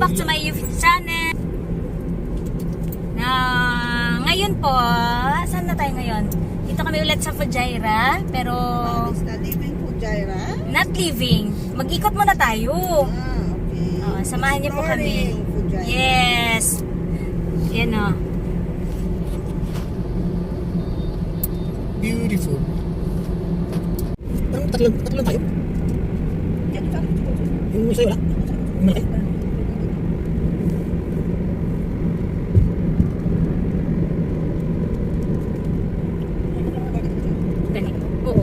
back to my YouTube channel. Ngayon po, saan na tayo ngayon? Dito kami ulit sa Fujairah, pero Is that living Fujairah? not living. Mag-ikot muna tayo. Okay. Samahan niyo po kami. Exploring Fujairah. Yes. Yan o. Beautiful. Parang tatlo tayo. Yung sa'yo wala? Yung malaki? Dali. Oo.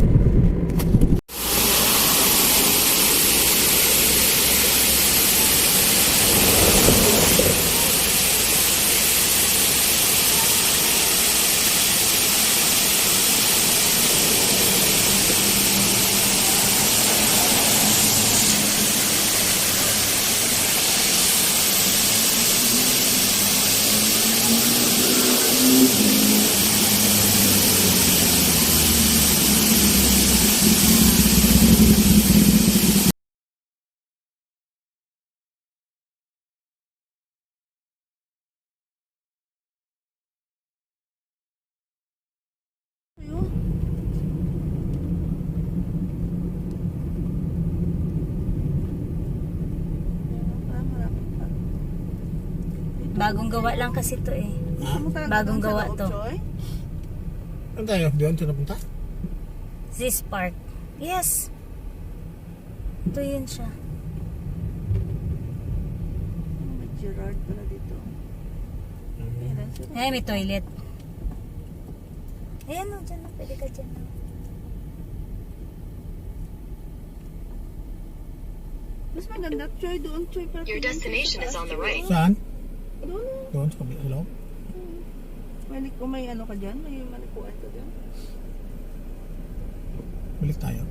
Bagong gawa lang kasi to eh. Bagong gawa to. Ano tayo? Doon siya napunta? This park. Yes. Ito yun siya. May Gerard pala dito. Ay, may toilet. Ayan o, dyan o. Pwede ka dyan o. Mas maganda, Choy, doon, Choy. Your destination is on the right. Saan? Doon. Doon sa kabila. Hello? May ano ka dyan? May malikuan ka dyan? Balik tayo.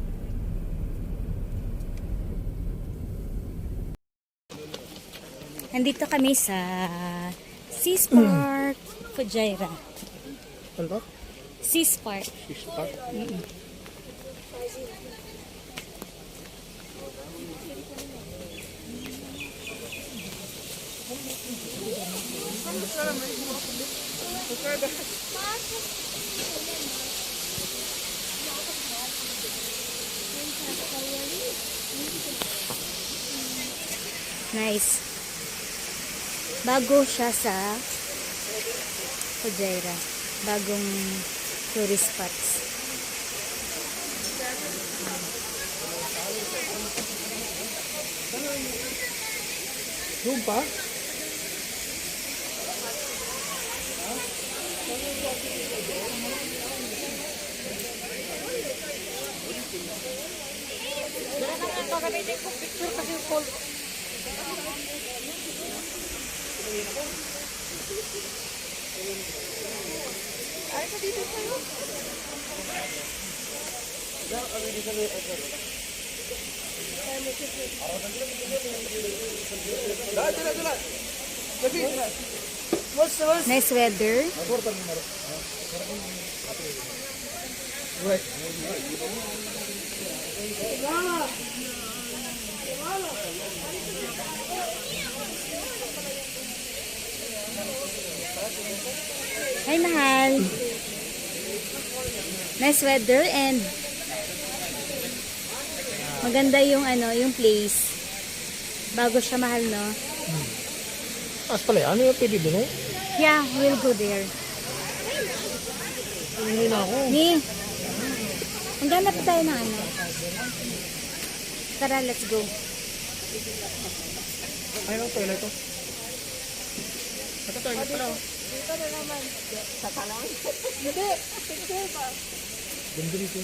Nandito kami sa Seas Park, Fujairah. Ano to? Seas Park. Fish park? Nice. Bago siya sa Fujairah. Bagong tourist spots. Doon pa? Nice weather. Hi, mahal. Nice weather and maganda yung yung place. Bago siya, mahal, no? Taas pala yan. Ano yung pwede doon eh? Yeah, we'll go there. Hindi na ako. Ni, maghanap tayo ng ano. Tara, let's go. Ayun ang toilet to. Ito toilet pala. Dito na naman. Sa talang? Hindi. Picture ba? Ganda rito.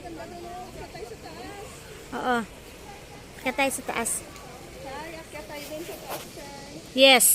Ganda na tayo sa taas. Chay, akyat tayo dun sa taas, Chay. Yes.